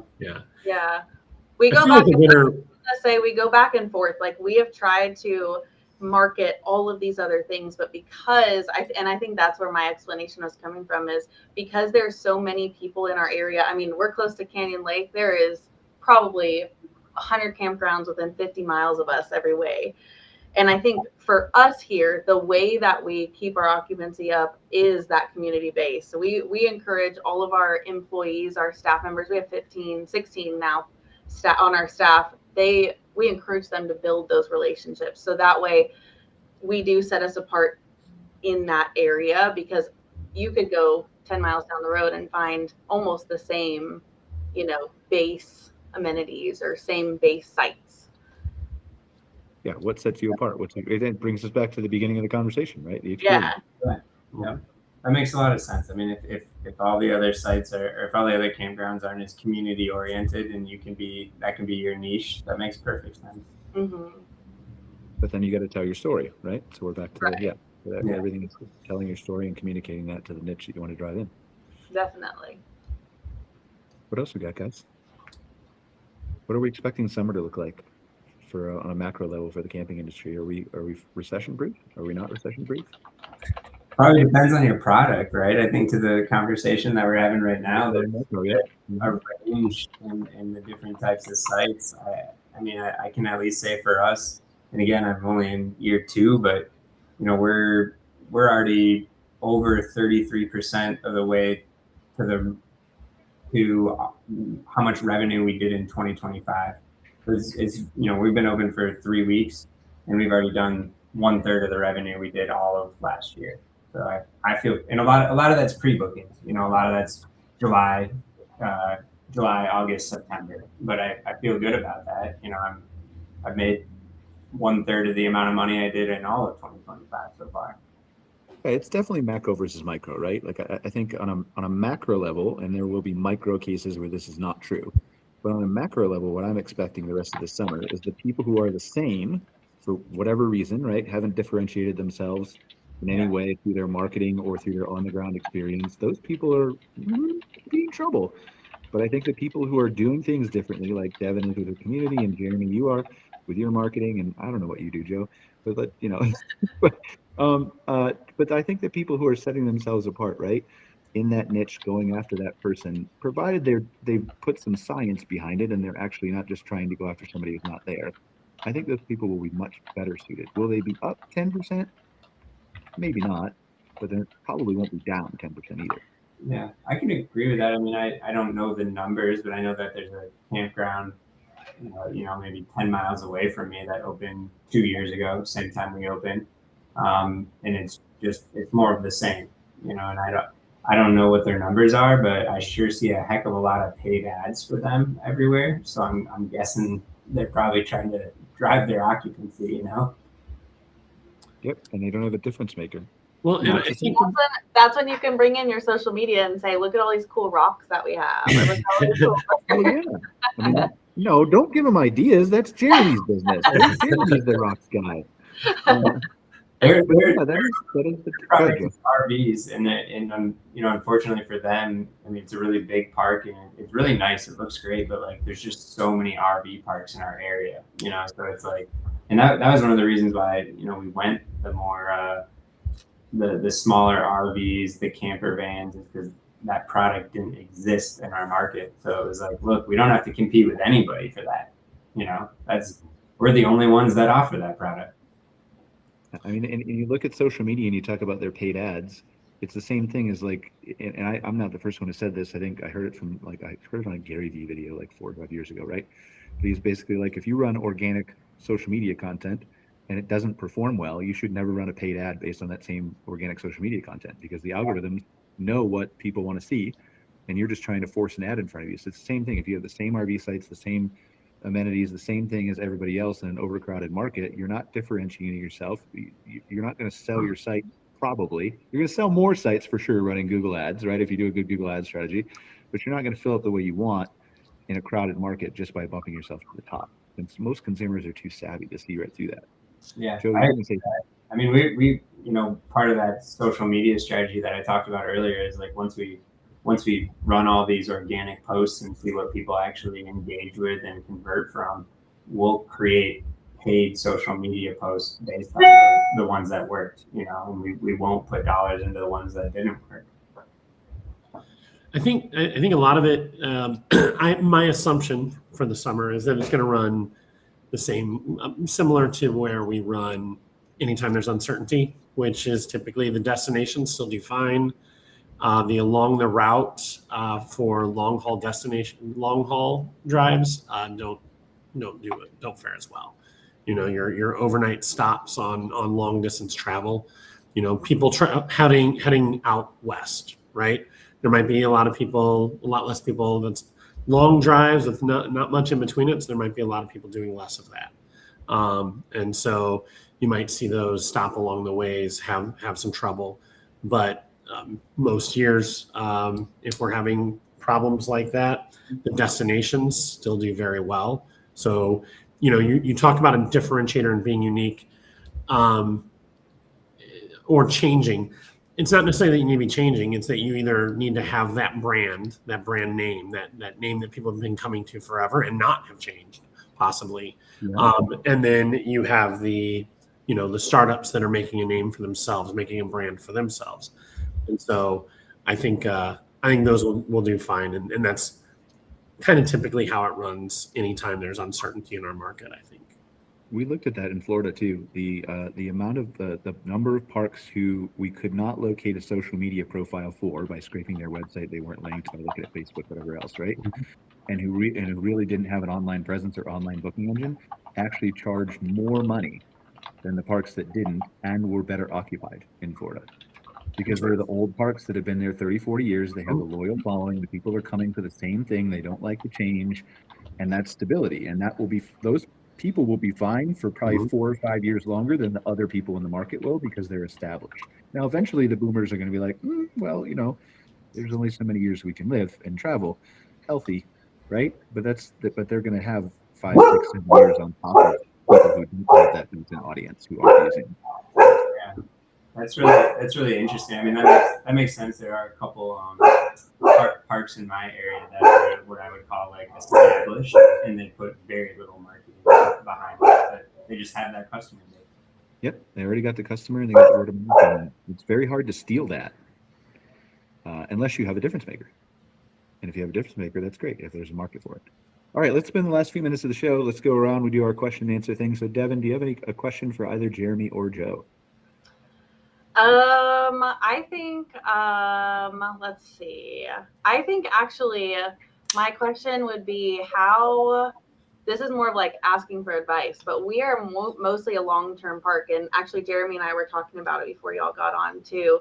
We go back we go back and forth. Like, we have tried to market all of these other things, but because I think that's where my explanation was coming from, is because there's so many people in our area. I mean, we're close to Canyon Lake. There is probably 100 campgrounds within 50 miles of us every way. And I think for us here, the way that we keep our occupancy up is that community base. So we encourage all of our employees, our staff members. We have 16 now on our staff. We encourage them to build those relationships. So that way we do set us apart in that area, because you could go 10 miles down the road and find almost the same, base amenities or same base sites. Yeah. What sets you apart? It brings us back to the beginning of the conversation, right? The experience. Yeah. That makes a lot of sense. I mean, if all the other sites or if all the other campgrounds aren't as community oriented, and that can be your niche, that makes perfect sense. Mm-hmm. But then you got to tell your story, right? So we're back to everything is telling your story and communicating that to the niche that you want to drive in. Definitely. What else we got, guys? What are we expecting summer to look like on a macro level for the camping industry? Are we recession proof? Are we not recession proof? Probably depends on your product, right? I think to the conversation that we're having right now, there's a range in the different types of sites. I mean, I can at least say for us, and again, I'm only in year 2, but we're already over 33% of the way to how much revenue we did in 2025. It's we've been open for 3 weeks and we've already done 1/3 of the revenue we did all of last year. So I feel, and a lot of that's pre-bookings. A lot of that's July, August, September. But I feel good about that. I've made 1/3 of the amount of money I did in all of 2025 so far. It's definitely macro versus micro, right? Like I think on a macro level, and there will be micro cases where this is not true, but on a macro level, what I'm expecting the rest of the summer is the people who are the same for whatever reason, right, haven't differentiated themselves in any way through their marketing or through their on-the-ground experience. Those people are in trouble. But I think the people who are doing things differently, like Devyn is with the community, and Jeremy, you are with your marketing, and I don't know what you do, Joe, but but I think that people who are setting themselves apart, right, in that niche, going after that person, provided they've put some science behind it and they're actually not just trying to go after somebody who's not there, I think those people will be much better suited. Will they be up 10%? Maybe not, but they probably won't be down 10% either. Yeah, I can agree with that. I mean, I don't know the numbers, but I know that there's a campground, maybe 10 miles away from me that opened 2 years ago, same time we opened. And it's more of the same, and I don't know what their numbers are, but I sure see a heck of a lot of paid ads for them everywhere. So I'm guessing they're probably trying to drive their occupancy, Yep, and they don't have a difference maker. Well, and I think that's when you can bring in your social media and say, look at all these cool rocks that we have. Or, look at all these cool Oh, yeah. I mean, no, don't give them ideas. That's Jeremy's business. Jeremy's the rocks guy. They're That is the RVs, and unfortunately for them, I mean, it's a really big park and it's really nice. It looks great, but like, there's just so many RV parks in our area, So it's like, and that was one of the reasons why we went the more the smaller RVs, the camper vans, is because that product didn't exist in our market. So it was like, look, we don't have to compete with anybody for that. We're the only ones that offer that product. I mean, and you look at social media and you talk about their paid ads. It's the same thing as like, and I'm not the first one who said this. I think I heard it on a Gary Vee video like 4 or 5 years ago, right? But he's basically like, if you run organic social media content and it doesn't perform well, you should never run a paid ad based on that same organic social media content, because the algorithms know what people want to see, and you're just trying to force an ad in front of you. So it's the same thing. If you have the same RV sites, the same amenities, the same thing as everybody else in an overcrowded market, you're not differentiating yourself. You're not going to sell your site. Probably you're going to sell more sites for sure running Google ads, right? If you do a good Google ad strategy, but you're not going to fill it the way you want in a crowded market just by bumping yourself to the top. And most consumers are too savvy to see right through that. Yeah, Joe, I mean, we part of that social media strategy that I talked about earlier is like, once we run all these organic posts and see what people actually engage with and convert from, we'll create paid social media posts based on the ones that worked, and we won't put dollars into the ones that didn't work. I think a lot of it, my assumption for the summer is that it's going to run the same, similar to where we run anytime there's uncertainty, which is typically the destinations still do fine. Along the route for long haul drives don't fare as well. Your overnight stops on long distance travel. People heading out west, right? There might be a lot less people that's long drives with not much in between it. So there might be a lot of people doing less of that. And so you might see those stop along the ways have some trouble. But most years, if we're having problems like that, the destinations still do very well. So, you talk about a differentiator and being unique or changing. It's not necessarily that you need to be changing. It's that you either need to have that brand name, that name that people have been coming to forever and not have changed, possibly. Yeah. And then you have the startups that are making a name for themselves, making a brand for themselves. And so I think those will do fine. And that's kind of typically how it runs anytime there's uncertainty in our market, I think. We looked at that in Florida too. The amount of the number of parks who we could not locate a social media profile for by scraping their website, they weren't linked by looking at Facebook, whatever else, right? And who really didn't have an online presence or online booking engine actually charged more money than the parks that didn't and were better occupied in Florida. Because they're the old parks that have been there 30, 40 years. They have a loyal following. The people are coming for the same thing. They don't like the change. And that's stability. And that will be, those people will be fine for probably 4 or 5 years longer than the other people in the market will, because they're established. Now, eventually the boomers are going to be like, well, you know, there's only so many years we can live and travel healthy, right? But they're going to have 5, 6, 7 years on top of people who don't have that built-in audience who are using. Yeah, that's really interesting. I mean, that makes sense. There are a couple parks in my area that are what I would call like established, and they put very little marketing behind it, but they just have that customer base. Yep, they already got the customer and they got the word of mouth. And it's very hard to steal that unless you have a difference maker. And if you have a difference maker, that's great if there's a market for it. All right, let's spend the last few minutes of the show. Let's go around. We do our question and answer thing. So, Devyn, do you have a question for either Jeremy or Joe? I think, let's see. I think actually my question would be how, this is more of like asking for advice, but we are mostly a long-term park. And actually Jeremy and I were talking about it before y'all got on too.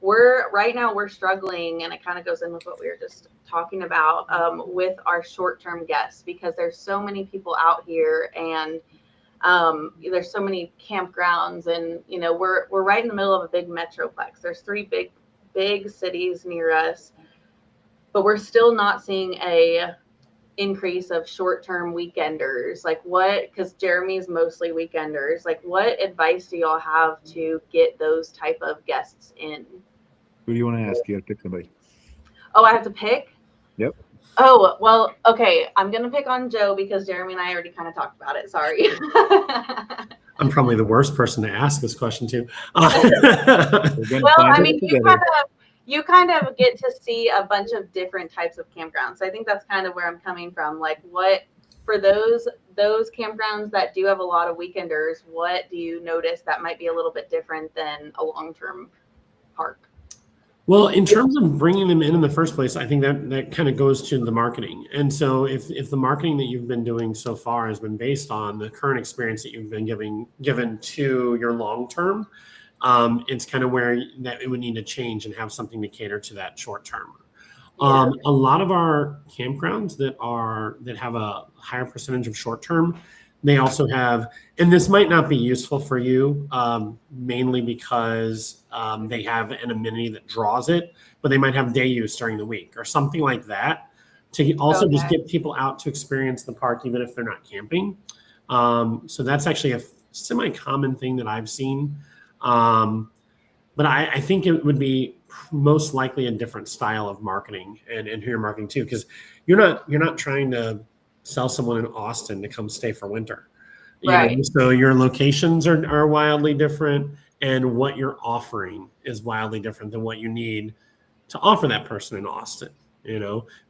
Right now we're struggling, and it kind of goes in with what we were just talking about, with our short-term guests, because there's so many people out here, and there's so many campgrounds, and you know we're right in the middle of a big metroplex. There's 3 big cities near us, but we're still not seeing a increase of short-term weekenders. Like what, because Jeremy's mostly weekenders, like what advice do y'all have to get those type of guests in? Who do you want to ask? You have to pick somebody. Oh, I have to pick? Yep. Oh, well, okay. I'm going to pick on Joe because Jeremy and I already kind of talked about it. Sorry. I'm probably the worst person to ask this question to. Well, I mean, you kind of get to see a bunch of different types of campgrounds. So I think that's kind of where I'm coming from. Like what, for those campgrounds that do have a lot of weekenders, what do you notice that might be a little bit different than a long-term park? Well, in terms of bringing them in the first place, I think that kind of goes to the marketing. And so if the marketing that you've been doing so far has been based on the current experience that you've been given to your long-term, it's kind of where that it would need to change and have something to cater to that short-term. Yeah. A lot of our campgrounds that have a higher percentage of short-term, they also have, and this might not be useful for you, mainly because they have an amenity that draws it, but they might have day use during the week or something like that to also just get people out to experience the park, even if they're not camping. So that's actually a semi-common thing that I've seen. But I think it would be most likely a different style of marketing and who you're marketing to, because you're not trying to sell someone in Austin to come stay for winter. Right. know? So your locations are wildly different, and what you're offering is wildly different than what you need to offer that person in Austin.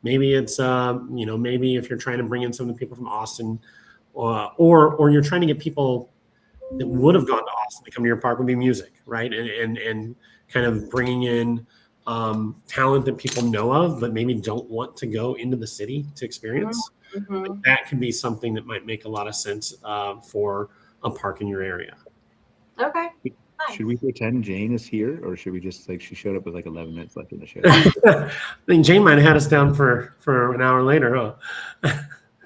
Maybe it's maybe if you're trying to bring in some of the people from Austin, or you're trying to get people that would have gone to Austin to come to your park, would be music, right? And kind of bringing in talent that people know of, but maybe don't want to go into the city to experience. Mm-hmm. That could be something that might make a lot of sense for a park in your area. Okay. Nice. Should we pretend Jayne is here, or should we just she showed up with 11 minutes left in the show? I think Jayne might have had us down for an hour later, huh?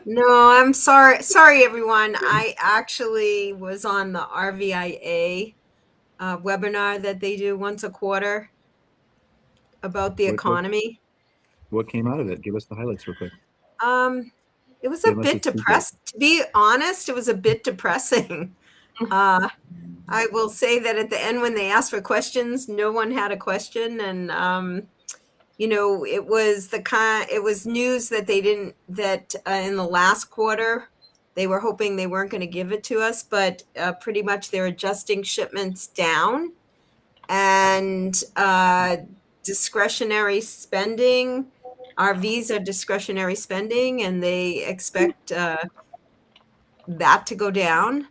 No, I'm sorry. Sorry, everyone. I actually was on the RVIA webinar that they do once a quarter about the economy. What came out of it? Give us the highlights real quick. It was a bit depressing. To be honest, it was a bit depressing. I will say that at the end, when they asked for questions, no one had a question, and it was news that they didn't, that in the last quarter they were hoping they weren't going to give it to us, but pretty much they're adjusting shipments down, and discretionary spending RVs are discretionary spending, and they expect that to go down.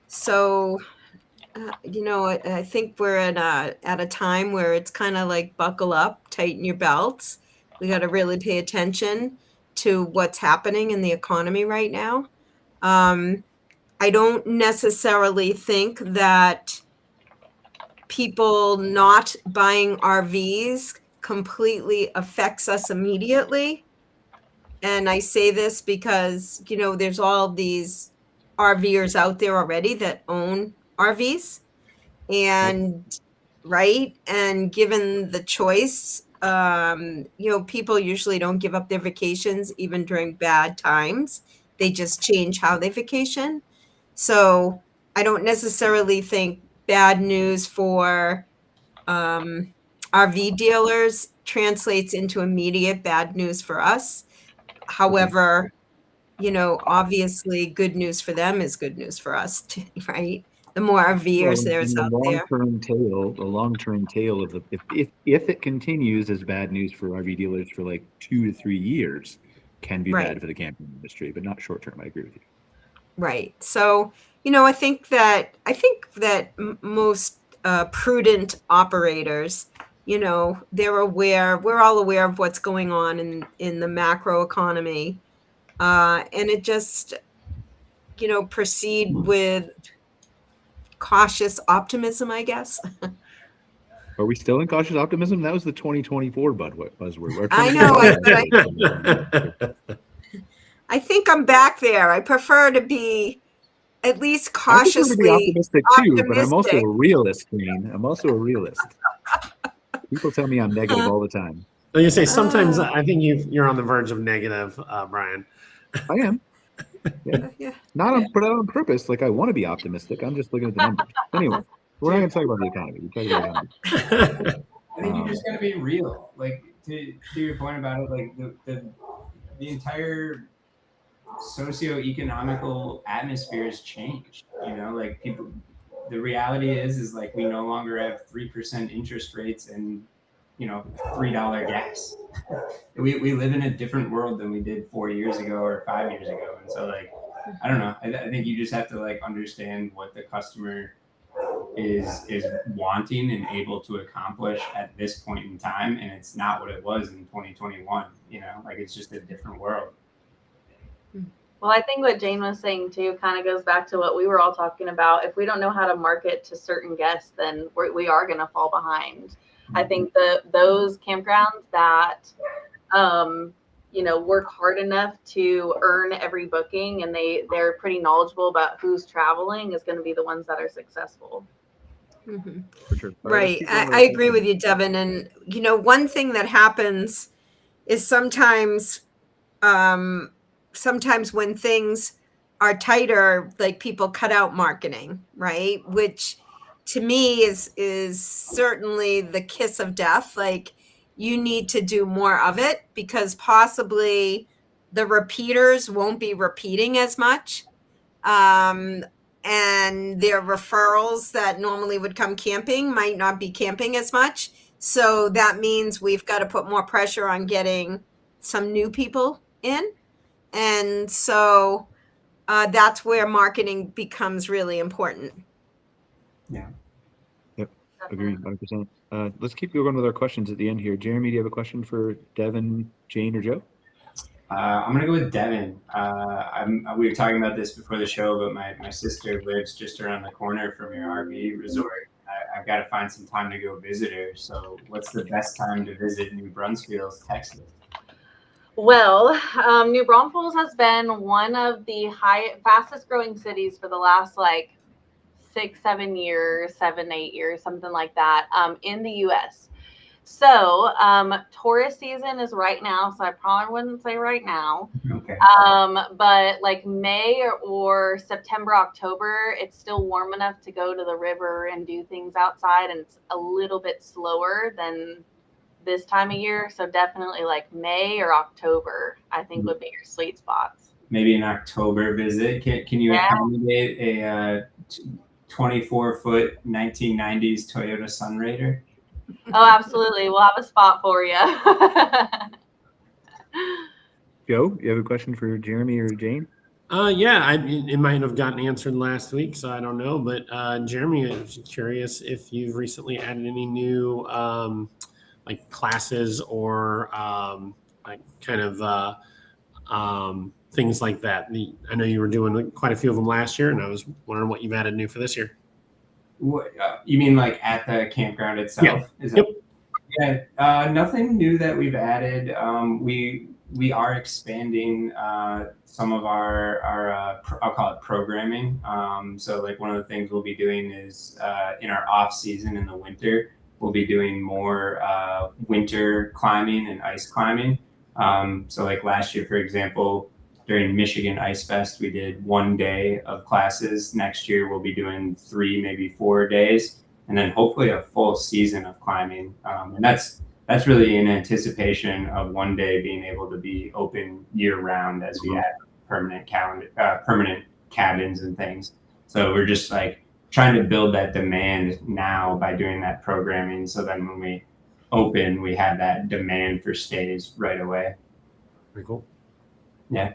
So, I think we're at a time where it's kind of like buckle up, tighten your belts. We got to really pay attention to what's happening in the economy right now. I don't necessarily think that people not buying RVs completely affects us immediately. And I say this because, there's all these RVers out there already that own RVs. And right. And given the choice, people usually don't give up their vacations even during bad times. They just change how they vacation. So I don't necessarily think bad news for RV dealers translates into immediate bad news for us. However, obviously good news for them is good news for us, too, right? The more RVers there's out there. The long-term tail of if it continues as bad news for RV dealers for like 2 to 3 years, can be bad for the camping industry, but not short-term. I agree with you. Right. So, I think that most prudent operators, they're aware. We're all aware of what's going on in the macro economy, and it just, proceed with cautious optimism, I guess. Are we still in cautious optimism? That was the 2024 buzzword. I know. I think I'm back there. I prefer to be at least cautiously optimistic too, but I'm also a realist, Jayne. I'm also a realist. People tell me I'm negative all the time. Well, you say sometimes I think you're on the verge of negative, Brian. I am. Yeah. Not on purpose. Like I want to be optimistic. I'm just looking at the numbers. Anyway, we're not going to talk about the economy. We're talking about numbers. I think you just got to be real. Like to your point about it, like the entire socioeconomical atmosphere has changed. Like people, the reality is like we no longer have 3% interest rates and $3 gas. we live in a different world than we did 4 years ago or 5 years ago, and so like I don't know. I think you just have to like understand what the customer is wanting and able to accomplish at this point in time, and it's not what it was in 2021. Like it's just a different world. Well, I think what Jayne was saying too kind of goes back to what we were all talking about. If we don't know how to market to certain guests, then we are going to fall behind. I think those campgrounds that, work hard enough to earn every booking and they're pretty knowledgeable about who's traveling is going to be the ones that are successful. Mm-hmm. For sure. Right. I agree with you, Devyn. And, one thing that happens is sometimes when things are tighter, like people cut out marketing, right? Which to me is certainly the kiss of death. Like you need to do more of it because possibly the repeaters won't be repeating as much. And their referrals that normally would come camping might not be camping as much. So that means we've got to put more pressure on getting some new people in. And so that's where marketing becomes really important. Yeah. Yep. Agreed. 100%. Let's keep going with our questions at the end here. Jeremy, do you have a question for Devyn, Jayne, or Joe? I'm going to go with Devyn. We were talking about this before the show, but my sister lives just around the corner from your RV resort. I've got to find some time to go visit her. So what's the best time to visit New Braunfels, Texas? Well, New Braunfels has been one of the fastest growing cities for the last 7 years, 7, 8 years, something like that, in the U.S. So tourist season is right now, so I probably wouldn't say right now. Okay. But like May or September, October, it's still warm enough to go to the river and do things outside, and it's a little bit slower than this time of year. So definitely like May or October, I think would be your sweet spots. Maybe an October visit. Can you accommodate a 24-foot 1990s Toyota Sunraider? Oh, absolutely. We'll have a spot for you. Joe, you have a question for Jeremy or Jayne? Yeah, it might have gotten answered last week, so I don't know. But Jeremy, I was curious if you've recently added any new like classes or like kind of things like that. I know you were doing quite a few of them last year, and I was wondering what you've added new for this year. What, you mean like at the campground itself? Yeah. Is that, yeah, nothing new that we've added. We are expanding some of our I'll call it programming. So like one of the things we'll be doing is in our off season in the winter, we'll be doing more winter climbing and ice climbing. So like last year, for example, during Michigan Ice Fest, we did 1 day of classes. Next year, we'll be doing 3, maybe 4 days, and then hopefully a full season of climbing. And that's really in anticipation of one day being able to be open year round as we add permanent cabins and things. So we're just like trying to build that demand now by doing that programming. So then when we open, we have that demand for stays right away. Very cool. Yeah.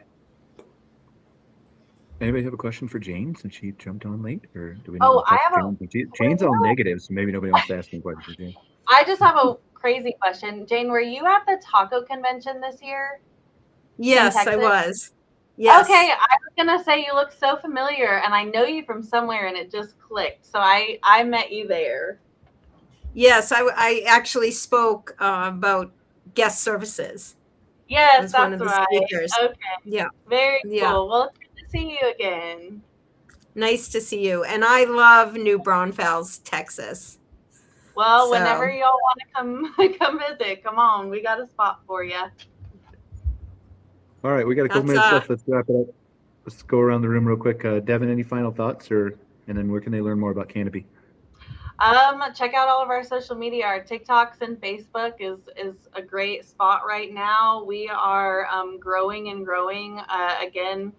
Anybody have a question for Jayne since she jumped on late, or do we? Oh, I have Jayne's all negative, so maybe nobody wants to ask any questions. Jayne. I just have a crazy question. Jayne, were you at the taco convention this year? Yes, I Texas? was. Yes. Okay, I was gonna say you look so familiar, and I know you from somewhere, and it just clicked. So I met you there. Yes, I actually spoke about guest services. Yes, was one of that's the right. speakers. Okay, Yeah. very Yeah. cool. Well, it's good to see you again. Nice to see you. And I love New Braunfels, Texas. Well, So- whenever y'all want to come visit, come on. We got a spot for you. All right, we got a couple That's, minutes left. Let's wrap it up. Let's go around the room real quick. Devyn, any final thoughts, and then where can they learn more about Canopy? Check out all of our social media. Our TikToks and Facebook is a great spot right now. We are growing and growing. Again,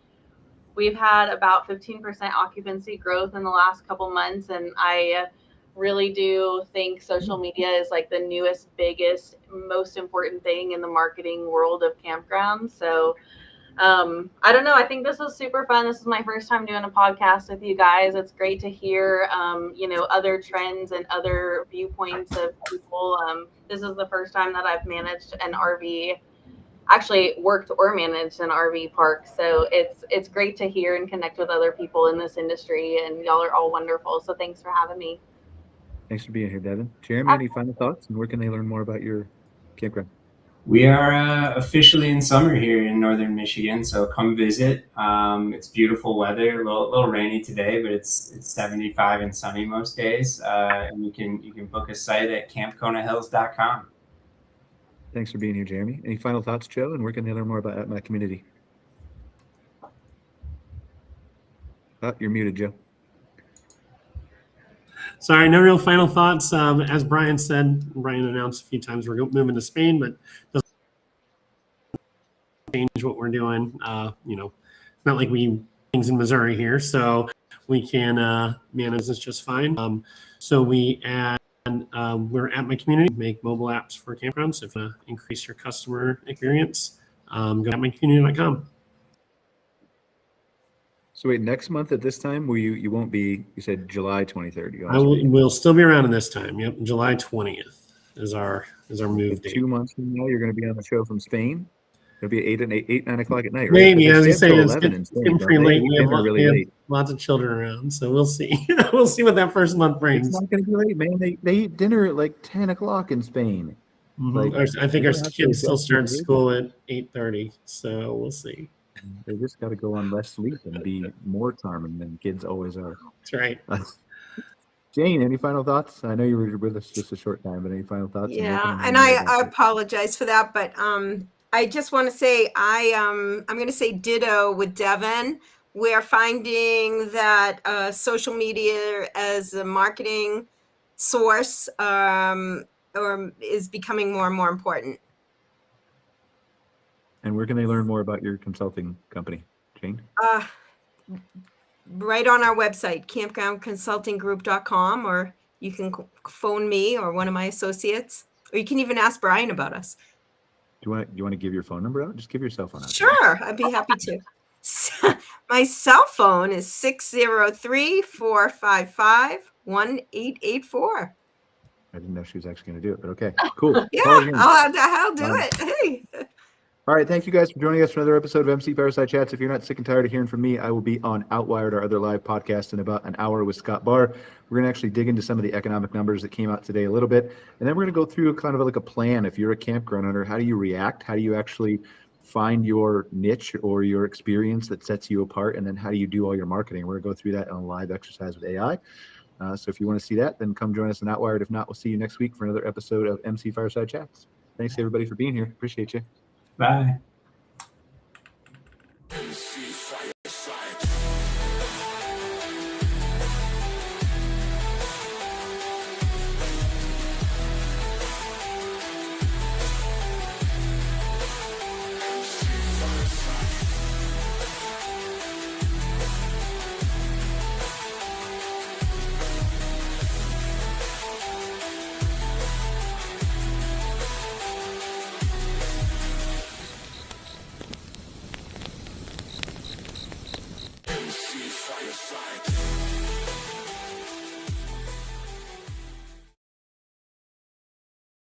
we've had about 15% occupancy growth in the last couple months, and I really do think social media is like the newest, biggest, most important thing in the marketing world of campgrounds. So I don't know. I think this was super fun. This is my first time doing a podcast with you guys. It's great to hear, other trends and other viewpoints of people. This is the first time that I've managed an RV, actually worked or managed an RV park. So it's great to hear and connect with other people in this industry, and y'all are all wonderful. So thanks for having me. Thanks for being here, Devyn. Jeremy, any final thoughts, and where can they learn more about your campground? We are officially in summer here in northern Michigan, so come visit. It's beautiful weather, a little rainy today, but it's 75 and sunny most days. And you can book a site at campconahills.com. Thanks for being here, Jeremy. Any final thoughts, Joe, and where can they learn more about At My Community? Oh, you're muted, Joe. Sorry, no real final thoughts. As Brian announced a few times, we're moving to Spain, but doesn't change what we're doing. It's not like we things in Missouri here, so we can manage this just fine. So we're at my community, make mobile apps for campgrounds. If you increase your customer experience, go to atmycommunity.com. So wait, next month at this time, you won't be? You said July 23rd. We'll still be around in this time. Yep, July 20th is our move date. 2 months from now, you're going to be on the show from Spain. It'll be 9 o'clock at night, right? Maybe, as you say, it's getting pretty late. We have late. Lots of children around, so we'll see. We'll see what that first month brings. It's not going to be late, man. They eat dinner at like 10 o'clock in Spain. Mm-hmm. I think our kids still start school at 8:30, so we'll see. They just got to go on less sleep and be more charming than kids always are. That's right. Jayne, any final thoughts? I know you were with us just a short time, but any final thoughts? Yeah, and I apologize for that, but I just want to say I'm going to say ditto with Devyn. We're finding that social media as a marketing source is becoming more and more important. And where can they learn more about your consulting company, Jayne? Right on our website, campgroundconsultinggroup.com, or you can phone me or one of my associates, or you can even ask Brian about us. Do you want to give your phone number out? Just give your cell phone out. Sure, I'd be happy to. My cell phone is 603-455-1884. I didn't know she was actually going to do it, but okay, cool. Yeah, I'll do it. Hey. All right, thank you guys for joining us for another episode of MC Fireside Chats. If you're not sick and tired of hearing from me, I will be on Outwired, our other live podcast, in about an hour with Scott Barr. We're going to actually dig into some of the economic numbers that came out today a little bit, and then we're going to go through kind of like a plan. If you're a campground owner, how do you react? How do you actually find your niche or your experience that sets you apart? And then how do you do all your marketing? We're going to go through that in a live exercise with AI. So if you want to see that, then come join us on Outwired. If not, we'll see you next week for another episode of MC Fireside Chats. Thanks, everybody, for being here. Appreciate you. Bye.